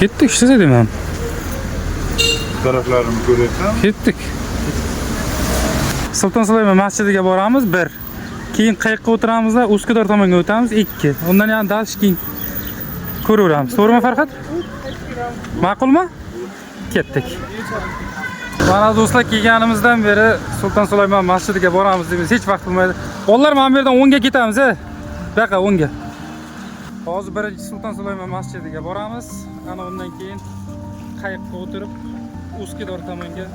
Ketdik size demem. Taraflarını görürsen. Ketdik. Sultan Süleyman masjidiga boramiz 1. Keyin qayiqqa o'tiramiz da Uskador tomonga o'tamiz 2. Undan yana dalish keyin ko'raveramiz. To'g'rimi Farhod? Ma'qulmi? Ketdik. Mana do'stlar, kelganimizdan beri Sultan Süleyman masjidiga boramiz deymiz. Hech vaqt bo'lmaydi. Onlar mana bu yerdan 10 ga ketamiz, Bu yoqqa 10 ga. Hozir birinchi Sultan Süleyman masjidiga boramiz. Ana undan keyin qayiqqa o'tirib Uskador tomonga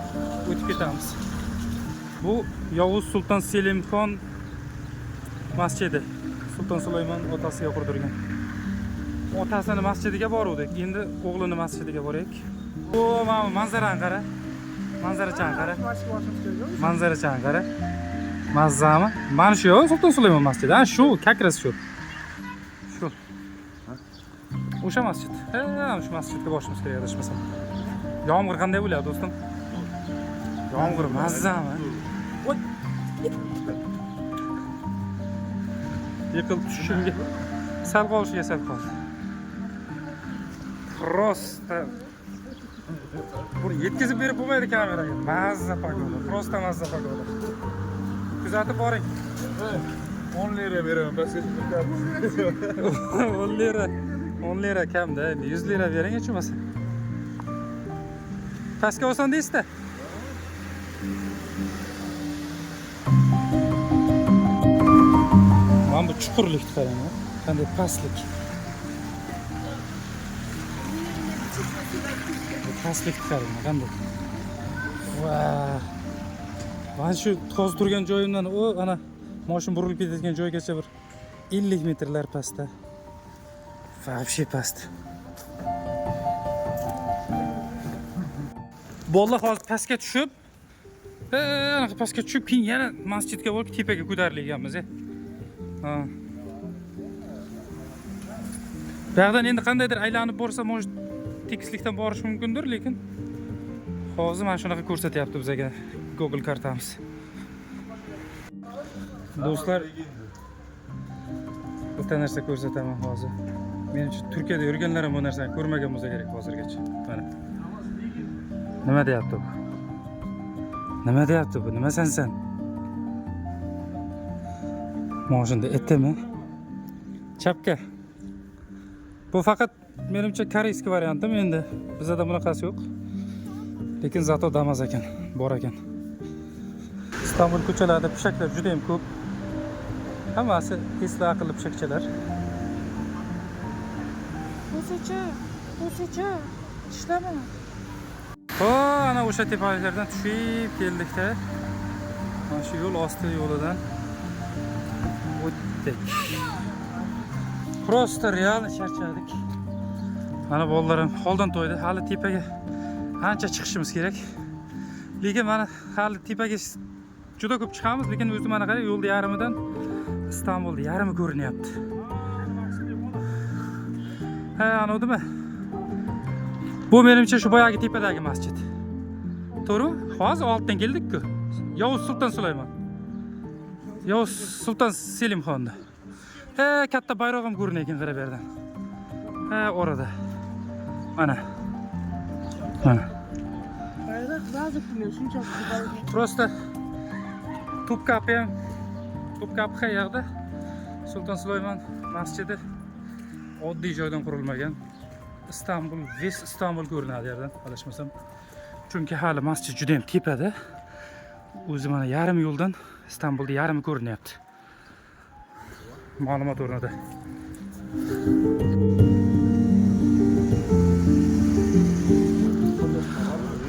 o'tib ketamiz. Bu Yavuz Sultan Selimxon masjidi. Sultan Süleyman otasiga qurdirgan. Otasini masjidiga boruvdik. Endi o'g'lini masjidiga boraylik. Bu mana manzarani qara. Manzarachani qara. Manzarachani qara. Mazzami? Mana shu Sultan Süleyman masjidi. Ha, shu, kakras shu. Shu. O'sha masjid. Ha, shu masjidga borishimiz kerak adashmasam. Yomg'ir qanday bo'lyapti do'stim? Yomg'ir mazzami? Voy. Yiqilib tushishimga sal qolishiga sal qoldi. Prosta buni yetkazib berib bo'lmaydi kameraga. Mazza pagoda. Prosta mazza pagoda. Kuzatib boring. 10 lira beraman. Pastga 10 lira. 10 lira kamda. 100 lira bering hech bo'lmasa. Pastga olsan deysiz-da. Mana bu chuqurlikni qarang, qanday pastlik. Bu pastlikni qarang, qanday. Voy. Mana shu hozir turgan joyimdan ana mashina burilib ketayotgan joygacha bir 50 metrlar pastda. Вообще past. Bolalar hozir pastga tushib, anaqa pastga tushib, keyin yana masjidga borib tepaga ko'tarilganmiz. Ha. Bu yerdan endi qandaydir aylanib borsa, может, tekislikdan borish mumkindir, lekin hozir mana shunaqa ko'rsatyapti bizga Google kartamiz. Do'stlar, bitta narsa ko'rsataman hozir. Menimcha Turkiyada yurganlarim bu narsani ko'rmagan bo'lsa kerak hozirgacha. Mana. Nima deyapti bu? Nima deyapti bu? Nima sen? Moshinda etimi? Chapka. Bu faqat menimcha koreyskiy variantim endi. Bizda bunaqasi yo'q. Lekin zato damas ekan, bor ekan. İstanbul ko'chalarida pishaklar juda ham ko'p. Hammasi Tesla aqlli pishakchalar. Bo'sacha. Ishlama. Ana o'sha tepaliklardan tushib keldik-da. Mana shu yo'l osti yo'lidan o'tdik. Prosta real charchadik. Mana bolalarim holdan to'ydi. Hali tepaga ancha chiqishimiz kerak. Lekin mana hali tepaga juda ko'p chiqamiz, lekin o'zi mana qarang, yo'lda yarimidan Istanbulda yarimi ko'rinyapti. Ha, anodimi? Bu menimcha shu boyagi tepadagi masjid. To'g'ri? Hozir oltdan keldik-ku. Yavuz Sultan Süleyman. Yavuz Sultan Selimxonni. Ha, katta bayroq ham ko'rinar ekan qara bu yerdan. Ha, orada. Mana. Bayroq ba'zi kunlar shunchaki bayroq. Prosta Topkapi qayerda? Sultan Süleyman masjidi oddiy joydan qurilmagan. İstanbul, West İstanbul ko'rinadi yerdan, adashmasam. Chunki hali masjid juda ham tepada. O'zi mana yarim yo'ldan Istanbulda yarimi ko'rinyapti. Ma'lumot o'rnida.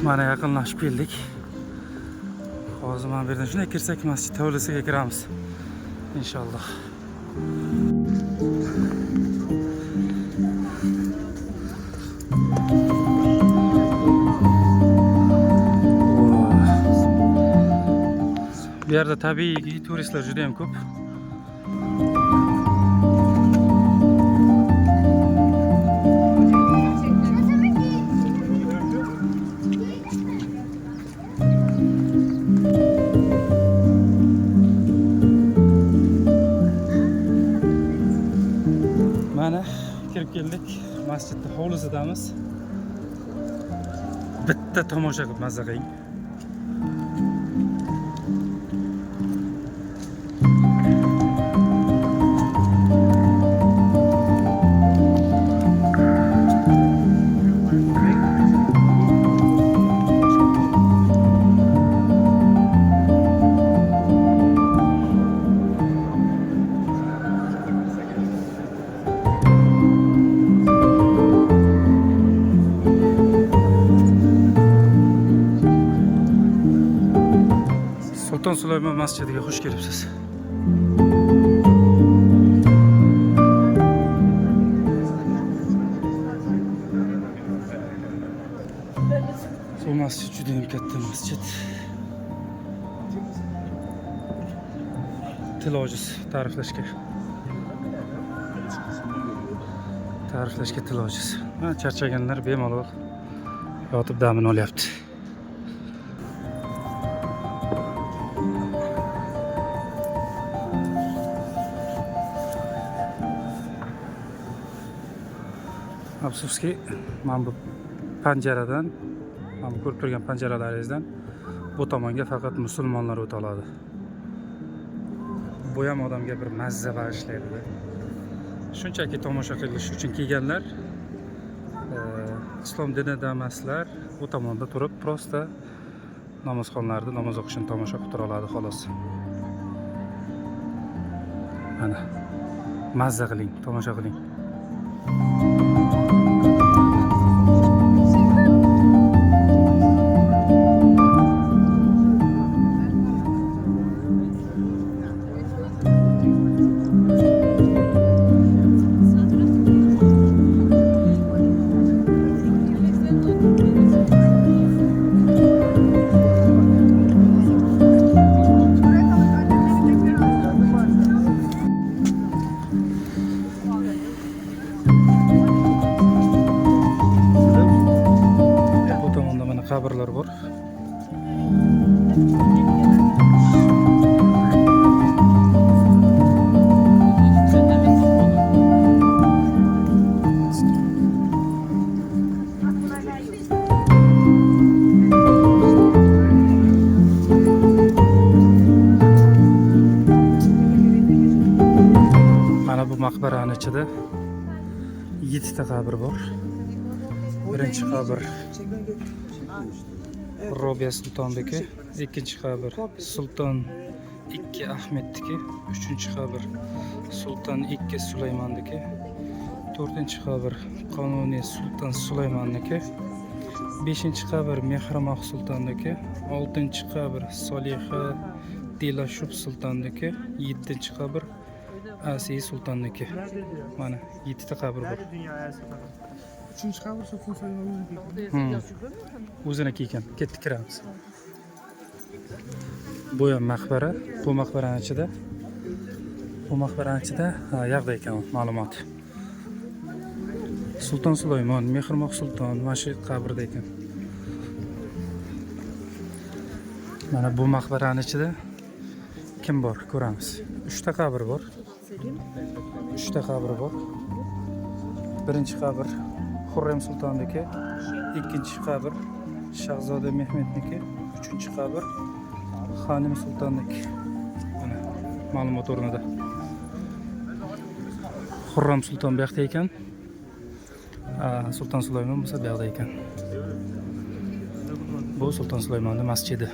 Mana yaqinlashib keldik. Hozir mana bu yerdan shunday kirsak, masjid hovlisiga kiramiz. İnşallah. Bu yerda tabiiy turistlar juda ham ko'p. Mana kirib keldik. Masjidning hovlisidamiz. bitta tomosha qilib mazza qiling. Sulton Sulaymon masjidiga xush kelibsiz. Bu masjid juda ham katta masjid. Til ojiz ta'riflashga til ojiz. Charchaganlar bemalol yotib damini olyapti. Afsuski, men bu panjaradan, men bu ko'rib turgan panjaralaringizdan bu tomonga faqat musulmonlar o'ta oladi. Bu ham odamga bir mazza bag'ishlaydi. Shunchaki tomosha qilish uchun kelganlar, islom dinida emaslar, bu tomonda turib prosta namozxonlarda namoz o'qishini tomosha qilib tura oladi xolos. Mana mazza qiling, tomosha qiling. Qabrlar bor. Mana bu maqbaraning ichida 7 ta qabr bor. Birinchi qabr Robiya Sultonniki, ikkinchi qabr Sulton II Ahmedniki, uchinchi qabr Sulton II Sulaymonniki, to'rtinchi qabr Qonuniy Sulton Sulaymonniki, beshinchi qabr Mehrimah Sultonniki, oltinchi qabr Soliha Dilashub Sultonniki, yettinchi qabr Asiy Sultonniki. Mana 7 ta qabr bor. Üçüncü kabur Sultan Süleyman'ın O'ziniki ekan. Ketdik kiramiz. Bu ham maqbara. Bu maqbaraning ichida yoqda ekan ma'lumot. Sulton Sulaymon, Mehrimah Sulton mana shu qabrda ekan. Mana bu maqbaraning ichida kim bor? Ko'ramiz. 3 ta qabr bor. 3 ta qabr bor. Birinchi qabr Xurrem Sultonniki, ikkinchi qabr Shahzoda Mehmedniki, uchinchi qabr Xonim Sultonniki. Mana ma'lumot o'rnida. Xurrem Sulton bu yoqda ekan. Sulton Sulaymon bo'lsa bu yoqda ekan. Bu Sulton Sulaymonni masjidi.